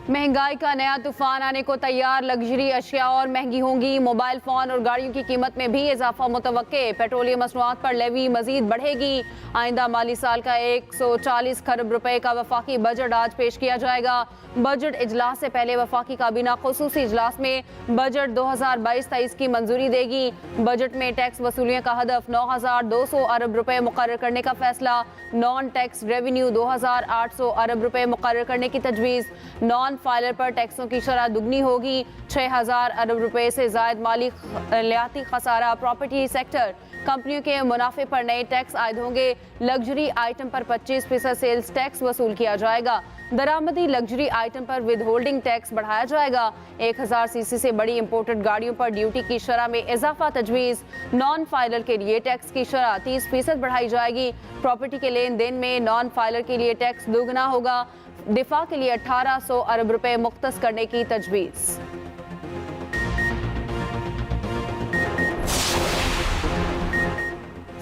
महंगाई का नया तूफान आने को तैयार, लग्जरी अशिया और महंगी होंगी। मोबाइल फोन और गाड़ियों की कीमत में भी इजाफा मुतवक्के। पेट्रोलियम मसनूआत पर लेवी मजीद बढ़ेगी। आइंदा माली साल का 140 खरब रुपए का वफाकी बजट आज पेश किया जाएगा। बजट इजलास से पहले वफाकी काबीना खुसूसी इजलास में बजट 2022-23 की मंजूरी देगी। बजट में टैक्स वसूलियों का हदफ 9,200 अरब रुपए मुकर्रर करने का फैसला। नॉन टैक्स रेवेन्यू 2,800 अरब रुपए मुकर्रर करने की तजवीज़। नॉन फाइलर पर टैक्सों की शरह दुगनी होगी। 6,000 अरब रुपए से जायद मालियाती खसारा। प्रॉपर्टी सेक्टर कंपनियों के मुनाफे पर नए टैक्स आयद होंगे। लग्जरी आइटम पर 25% सेल्स टैक्स वसूल किया जाएगा। दरामदी लग्जरी आइटम पर विद होल्डिंग टैक्स बढ़ाया जाएगा। 1000 सीसी से बड़ी इंपोर्टेड गाड़ियों पर ड्यूटी की शरह में इजाफा तजवीज़। नॉन फाइलर के लिए टैक्स की शरह 30% बढ़ाई जाएगी। प्रॉपर्टी के लेन देन में नॉन फाइलर के लिए टैक्स दोगुना होगा। दिफा के लिए 1800 अरब रुपए मुख्तस करने की तजवीज़।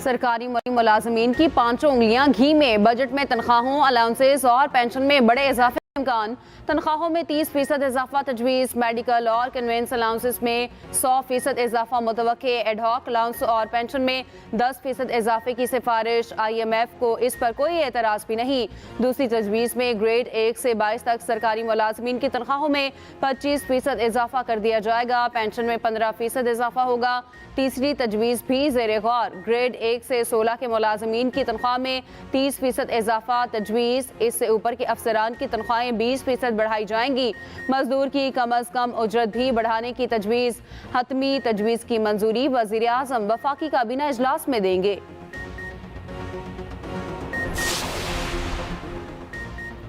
सरकारी मुलाजमीन की 5 उंगलियां घी में। बजट में तनख्वाहों, अलाउंसेस और पेंशन में बड़े इजाफे इम्कान। तनख्वाहों में 30% इजाफा तजवीज़। मेडिकल और कन्वेंस अलाउंसेस में 100% इजाफा मुतवक्के। एडहॉक अलाउंस और पेंशन में 10% इजाफे की सिफारिश। IMF को इस पर कोई एतराज़ भी नहीं। दूसरी तजवीज़ में ग्रेड 1 से 22 तक सरकारी मुलाजमीन की तनख्वाहों में 25% इजाफा कर दिया जाएगा। पेंशन में 15% इजाफा होगा। तीसरी तजवीज़ भी ज़ेर गौर। ग्रेड 1 से 16 के मुलाजमीन की तनख्वाह में 30% इजाफा तजवीज़। इससे ऊपर के अफसरान की तनख्वाहें 20% बढ़ाई जाएंगी। मजदूर की कम अज कम उजरत भी बढ़ाने की तजवीज़। हतमी तजवीज़ की मंजूरी वज़ीर आज़म वफाकी काबीना इजलास में देंगे।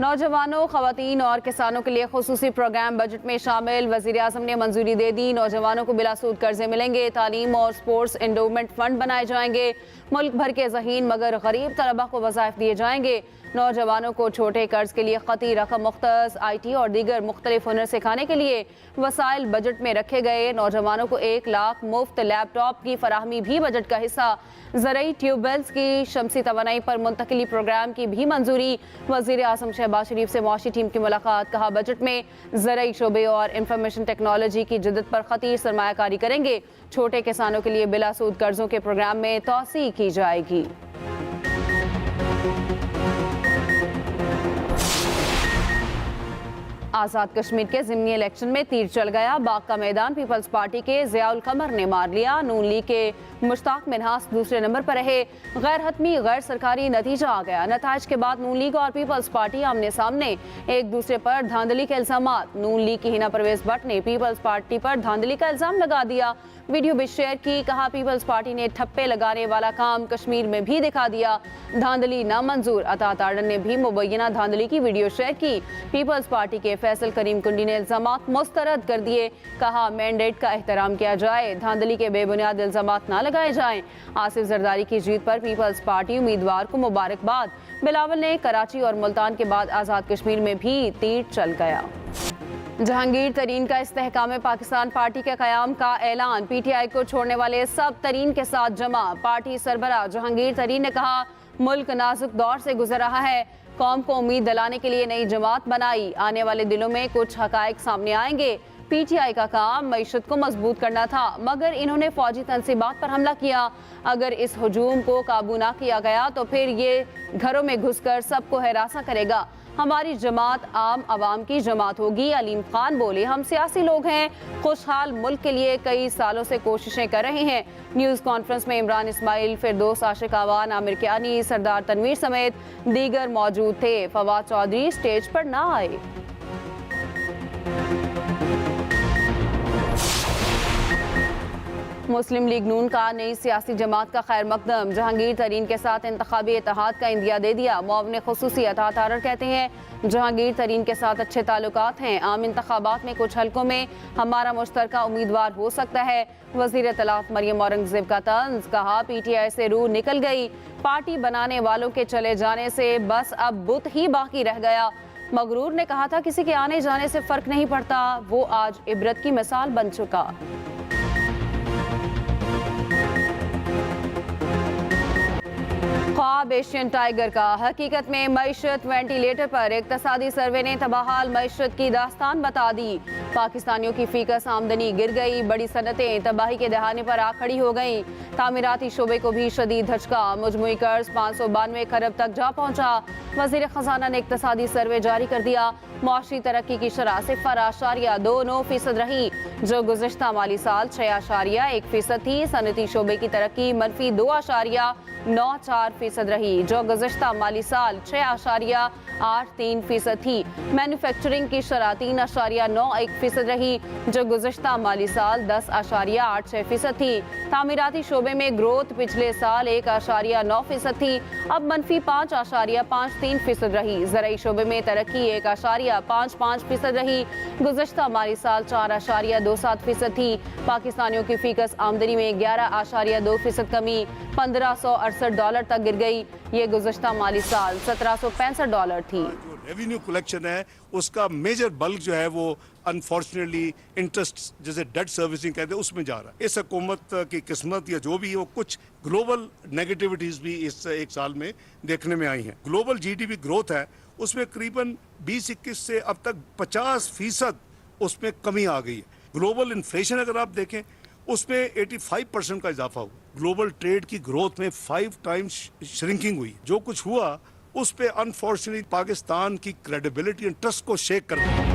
नौजवानों, खवातीन और किसानों के लिए खुसूसी प्रोग्राम बजट में शामिल। वज़ीर आज़म ने मंजूरी दे दी। नौजवानों को बिलासूद कर्जे मिलेंगे। तालीम और स्पोर्ट्स एंडोमेंट फंड बनाए जाएंगे। मुल्क भर के ज़हीन मगर गरीब तलबा को वज़ाइफ दिए जाएंगे। नौजवानों को छोटे कर्ज के लिए ख़ती रकम मुख्तस। IT और दीगर मुख्तलिफ हुनर सिखाने के लिए वसाइल बजट में रखे गए। नौजवानों को 1 लाख मुफ्त लैपटॉप की फराहमी भी बजट का हिस्सा। ज़रई ट्यूबवेल्स की शमसी तवानाई पर मुंतकिली प्रोग्राम की भी मंजूरी। वज़ीर आज़म शहबाज शरीफ से मौशी टीम की मुलाकात। कहा बजट में ज़रई शोबे और इंफॉर्मेशन टेक्नोलॉजी की जदत पर खतीर सरमायाकारी करेंगे। छोटे किसानों के लिए बिलासूद कर्जों के प्रोग्राम में तोसी की जाएगी। आज़ाद कश्मीर के ज़िमनी इलेक्शन में तीर चल गया। बाग का मैदान पीपल्स पार्टी के ज़ियाउल कमर ने मार लिया। नून लीग के मुश्ताक मिन्हास दूसरे नंबर पर रहे। गैर हतमी गैर सरकारी नतीजा आ गया। नताइज के बाद नून लीग और पीपल्स पार्टी आमने सामने। एक दूसरे पर धांधली के इल्जामात। नून लीग की हिना परवेज भट्ट ने पीपल्स पार्टी पर धांधली का इल्जाम लगा दिया। वीडियो भी शेयर की। कहा पीपल्स पार्टी ने ठप्पे लगाने वाला काम कश्मीर में भी दिखा दिया। धांधली नामंजूर। अता ताड़न ने भी मुबैना धांधली की वीडियो शेयर की। पीपल्स पार्टी के फैसल करीम कुंडी ने इल्जामात मुस्तरद कर दिए। कहा मैंडेट का एहतराम किया जाए। धांधली के बेबुनियाद इल्जामात ना लगाए जाएं। आसिफ जरदारी की जीत पर पीपल्स पार्टी उम्मीदवार को मुबारकबाद। बिलावल ने कराची और मुल्तान के बाद आज़ाद कश्मीर में भी तीर चल गया। जहांगीर तरीन का इस्तेहकाम पाकिस्तान पार्टी के क़याम का ऐलान। PTI को छोड़ने वाले सब तरीन के साथ जमा। पार्टी सरबराह जहांगीर तरीन ने कहा मुल्क नाजुक दौर से गुजर रहा है। कौम को उम्मीद दिलाने के लिए नई जमात बनाई। आने वाले दिनों में कुछ हकायक सामने आएंगे। PTI का काम मईशत को मजबूत करना था मगर इन्होंने फौजी तंसीबात पर हमला किया। अगर इस हुजूम को काबू ना किया गया तो फिर ये घरों में घुसकर सबको हरासा करेगा। हमारी जमात आम आवाम की जमात होगी। अलीम खान बोले हम सियासी लोग हैं, खुशहाल मुल्क के लिए कई सालों से कोशिशें कर रहे हैं। न्यूज़ कॉन्फ्रेंस में इमरान इस्माइल, फिरदौस आशिक आवान, आमिर कियानी, सरदार तनवीर समेत दीगर मौजूद थे। फवाद चौधरी स्टेज पर ना आए। मुस्लिम लीग नून का नई सियासी जमात का खैर मकदम। जहांगीर तरीन के साथ इंतखाबी इत्तेहाद का इंदिया दे दिया। मुआविन खुसूसी अता तारर कहते हैं जहांगीर तरीन के साथ अच्छे ताल्लुकात हैं। आम इंतखाबात में कुछ हलकों में हमारा मुश्तरका उम्मीदवार हो सकता है। वज़ीर इत्तलाफ मरियम औरंगज़ेब का तंज। कहा PTI से रूह निकल गई। पार्टी बनाने वालों के चले जाने से बस अब बुत ही बाकी रह गया। मगरूर ने कहा था किसी के आने जाने से फर्क नहीं पड़ता। वो आज इबरत की मिसाल बन चुका। ख्वाब एशियन टाइगर का हकीकत में मईशत वेंटिलेटर पर इक्तसादी सर्वे ने तबाहाल मईशत की दास्तान बता दी। पाकिस्तानियों की फीकस आमदनी गिर गई, बड़ी सनतें तबाही के दहाने पर आ खड़ी हो गईं। तामीराती शोबे को भी शदीद धचका, मजमूई कर्ज 592 खरब तक जा पहुंचा। वजीर खजाना ने इक्तसादी सर्वे जारी कर दिया। मुआशरी तरक्की की शरह 0.29% रही, जो गुज़िश्ता माली साल 6.1% थी। सनती शोबे की तरक्की -2.94% रही, जो गुज़िश्ता माली साल 6.83% थी। मैन्युफैक्चरिंग की शरह 3.91% रही, जो गुज़िश्ता माली साल 10.86% थी। तामीराती शोबे में ग्रोथ पिछले साल 1.9% थी, अब -5.53% रही। ज़राई शोबे में तरक्की 1.55% रही, गुज़िश्ता माली साल 4.27% थी। पाकिस्तानियों की फीकस आमदनी में 11.2% कमी $1568 तक गिर गई। ये गुज़िश्ता माली साल $1765 थी। जो रेवेन्यू कलेक्शन है उसका मेजर बल्क जो है वो अनफॉर्चुनेटली इंटरेस्ट जैसे डेट सर्विसिंग कहते हैं उसमें जा रहा है। इस हुकूमत की किस्मत या जो भी हो, कुछ ग्लोबल नेगेटिविटीज भी इस एक साल में देखने में आई हैं। ग्लोबल जीडीपी ग्रोथ है उसमें करीबन 2021 से अब तक 50% उसमें कमी आ गई है। ग्लोबल इन्फ्लेशन अगर आप देखें उसमें 85% का इजाफा हुआ। ग्लोबल ट्रेड की ग्रोथ में 5 टाइम्स श्रिंकिंग हुई। जो कुछ हुआ उस पे अनफॉर्चुनेटली पाकिस्तान की क्रेडिबिलिटी एंड ट्रस्ट को शेक कर दिया।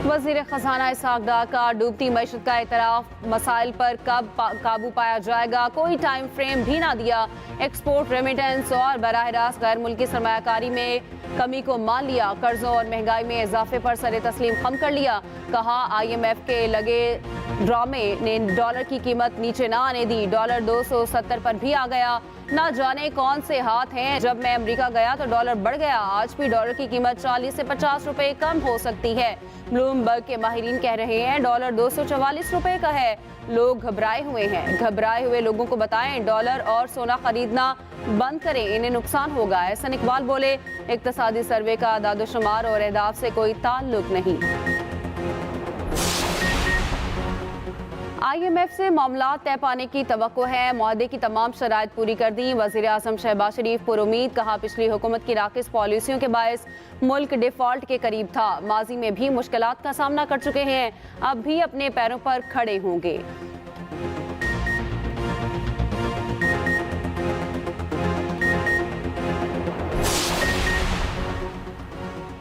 वज़ीर खजाना इसहाक डार का डूबती मईशत का एतराफ, मसाइल पर कब काबू पाया जाएगा, कोई टाइम फ्रेम भी ना दिया। एक्सपोर्ट रेमिटेंस और बराह रास्त गैर मुल्की सरमायाकारी में कमी को मान लिया। कर्जों और महंगाई में इजाफे पर सरे तस्लीम खम कर लिया। कहा IMF के लगे ड्रामे ने डॉलर की कीमत नीचे ना आने दी। डॉलर 270 पर भी आ गया। ना जाने कौन से हाथ हैं, जब मैं अमेरिका गया तो डॉलर बढ़ गया। आज भी डॉलर की कीमत 40 से 50 रुपए कम हो सकती है। ब्लूमबर्ग के माहिरीन कह रहे हैं डॉलर 244 रुपए का है। लोग घबराए हुए हैं। घबराए हुए लोगों को बताएं डॉलर और सोना खरीदना बंद करें, इन्हें नुकसान होगा। एहसन इकबाल बोले इक्तसादी सर्वे का दादोशुमार और अहदाफ से कोई ताल्लुक नहीं। IMF से मामला तय पाने की तवक्को है। मुआहदे की तमाम शराइत पूरी कर दी। वज़ीर आज़म शहबाज शरीफ पुरुमीद, कहा पिछली हुकूमत की नाकिस पॉलिसियों के बायस मुल्क डिफॉल्ट के करीब था। माजी में भी मुश्किलात का सामना कर चुके हैं, अब भी अपने पैरों पर खड़े होंगे।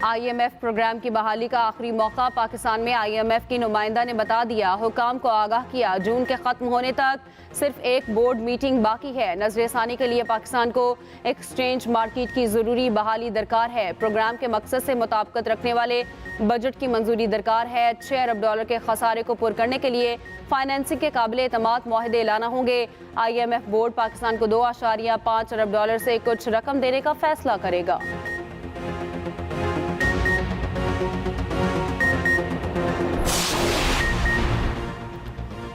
IMF प्रोग्राम की बहाली का आखिरी मौका, पाकिस्तान में IMF की नुमाइंदा ने बता दिया। हुकाम को आगाह किया, जून के खत्म होने तक सिर्फ एक बोर्ड मीटिंग बाकी है। नजरसानी के लिए पाकिस्तान को एक्सचेंज मार्केट की जरूरी बहाली दरकार है। प्रोग्राम के मकसद से मुताबिकत रखने वाले बजट की मंजूरी दरकार है। $6 अरब के खसारे को पुर करने के लिए फाइनेंसिंग के काबिल एतमाद मुआहदे लाना होंगे। IMF बोर्ड पाकिस्तान को $2.5 अरब से कुछ रकम देने का फैसला करेगा।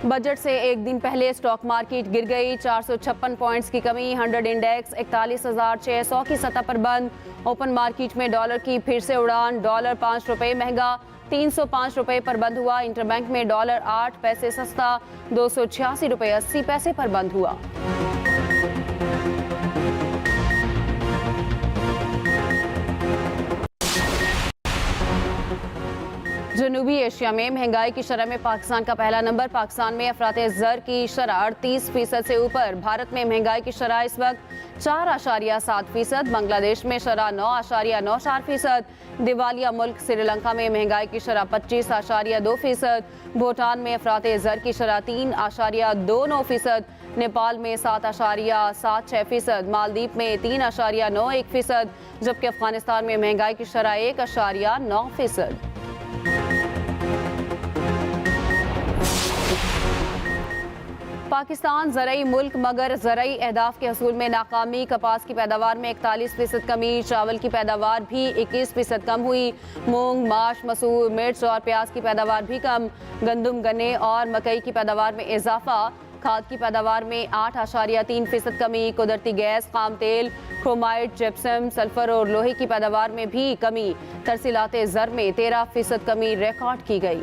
बजट से एक दिन पहले स्टॉक मार्केट गिर गई। 456 पॉइंट्स की कमी। 100 इंडेक्स 41,600 की सतह पर बंद। ओपन मार्केट में डॉलर की फिर से उड़ान। डॉलर 5 रुपए महंगा 305 रुपए पर बंद हुआ। इंटरबैंक में डॉलर 8 पैसे सस्ता 286 रुपए 80 पैसे पर बंद हुआ। जनूबी एशिया में महंगाई की शरह में पाकिस्तान का पहला नंबर। पाकिस्तान में अफराते ज़र की शरह 38% से ऊपर। भारत में महंगाई की शरह इस वक्त 4.7%। बांग्लादेश में शरह 9.94%। दिवालिया मुल्क श्रीलंका में महंगाई की शरह 25.2%। भूटान में अफराते ज़र की शरह 3.29%। नेपाल में 7.76%। मालदीव में 3.91%। जबकि अफगानिस्तान में महंगाई की शरह 1.9%। पाकिस्तान ज़राई मुल्क मगर ज़राई अहदाफ के हसूल में नाकामी। कपास की पैदावार में 41% कमी। चावल की पैदावार भी 21% कम हुई। मूंग, माश, मसूर, मिर्च और प्याज की पैदावार भी कम। गंदम, गन्ने और मकई की पैदावार में इजाफा। खाद की पैदावार में 8.3% कमी। कुदरती गैस, खाम तेल, क्रोमाइड, जिप्सम, सल्फर और लोहे की पैदावार में भी कमी। तरसीलाते ज़र में 13% कमी रिकॉर्ड की गई।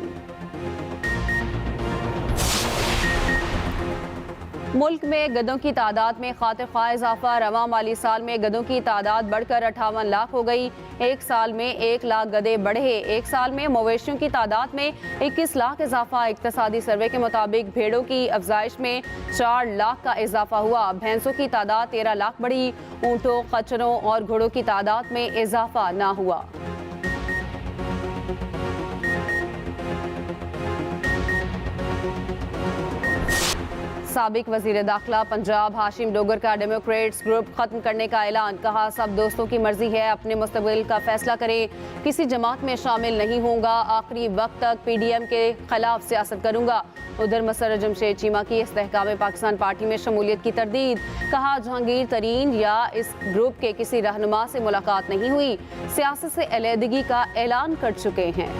मुल्क में गधों की तादाद में खातिर ख्वाह इजाफा। रवां माली साल में गधों की तादाद बढ़कर 58 लाख हो गई। एक साल में 1 लाख गधे बढ़े। एक साल में मवेशियों की तादाद में 21 लाख इजाफा। इक्तसादी सर्वे के मुताबिक भेड़ों की अफजाइश में 4 लाख का इजाफा हुआ। भैंसों की तादाद 13 लाख बढ़ी। ऊँटों, खच्चरों और घोड़ों की तादाद में इजाफा ना हुआ। साबिक वजीर दाखिला पंजाब हाशिम डोगर का डेमोक्रेट्स ग्रुप खत्म करने का ऐलान। कहा, सब दोस्तों की मर्जी है, अपने मुस्तकबिल का फैसला करें, किसी जमात में शामिल नहीं होऊंगा, आखिरी वक्त तक PDM के खिलाफ सियासत करूंगा। उधर मसर्रत जमशेद चीमा की इस्तेहकाम पाकिस्तान पार्टी में शमूलियत की तरदीद। कहा, जहांगीर तरीन या इस ग्रुप के किसी रहनुमा से मुलाकात नहीं हुई, सियासत से अलहदगी का ऐलान कर चुके हैं।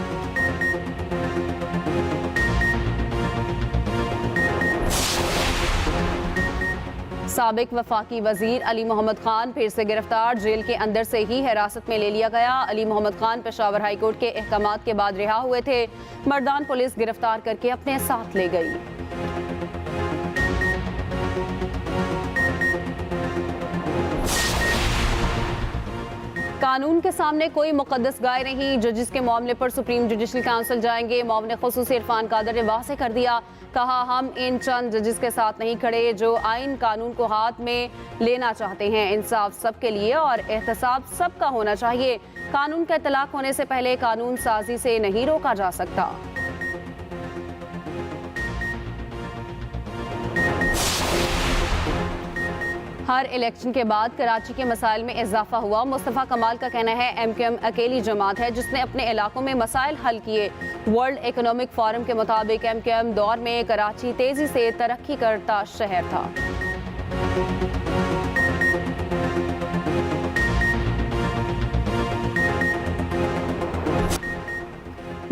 साबिक वफाकी वजीर अली मोहम्मद खान फिर से गिरफ्तार। जेल के अंदर से ही हिरासत में ले लिया गया। अली मोहम्मद खान पेशावर हाईकोर्ट के अहकामात के बाद रिहा हुए थे। मर्दान पुलिस गिरफ्तार करके अपने साथ ले गई। कानून के सामने कोई मुकद्दस गाय नहीं। जजेस के मामले पर सुप्रीम जुडिशल काउंसिल जाएंगे। मौमन खुसूसी इरफान कादर ने वाज़ेह कर दिया। कहा, हम इन चंद जजेस के साथ नहीं खड़े जो आइन कानून को हाथ में लेना चाहते हैं। इंसाफ सबके लिए और एहतसाब सबका होना चाहिए। कानून का इतलाक होने से पहले कानून साजी से नहीं रोका जा सकता। हर इलेक्शन के बाद कराची के मसाइल में इजाफा हुआ। मुस्तफ़ा कमाल का कहना है, MQM अकेली जमात है जिसने अपने इलाकों में मसाइल हल किए। वर्ल्ड इकोनॉमिक फोरम के मुताबिक MQM दौर में कराची तेजी से तरक्की करता शहर था।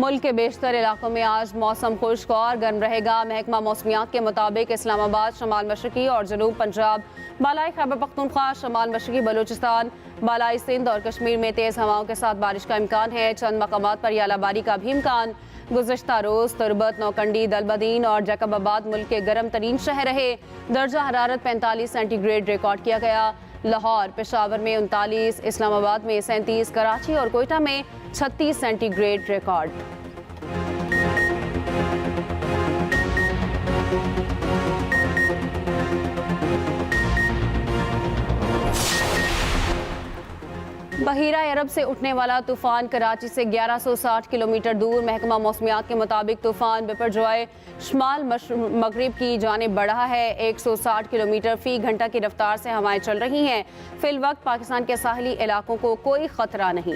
मुल्क के बेशतर इलाकों में आज मौसम खुश्क और गर्म रहेगा। महकमा मौसमियात के मुताबिक इस्लामाबाद, शमाल मशरकी और जनूब पंजाब, बालाई खैबर पख्तूनख्वा, शमाल मशरकी बलूचिस्तान, बालाई सिंध और कश्मीर में तेज़ हवाओं के साथ बारिश का इम्कान है। चंद मकामात पर यालाबारी का भी इम्कान। गुज़श्ता रोज़ तुरबत, नौकंडी, दलबदीन और जैकबाबाद मुल्क के गर्म तरीन शहर रहे। दर्जा हरारत 45 सेंटीग्रेड रिकॉर्ड किया गया। लाहौर, पेशावर में 39, इस्लामाबाद में 37, कराची और कोयटा में 36 सेंटीग्रेड रिकॉर्ड। बहीरा अरब से उठने वाला तूफान कराची से 1160 किलोमीटर दूर। महकमा मौसमियात के मुताबिक तूफान बिपरजॉय शुमाल मगरिब की जानिब बढ़ा है। 160 किलोमीटर फी घंटा की रफ्तार से हवाएं चल रही हैं। फिल वक्त पाकिस्तान के साहली इलाकों को कोई खतरा नहीं।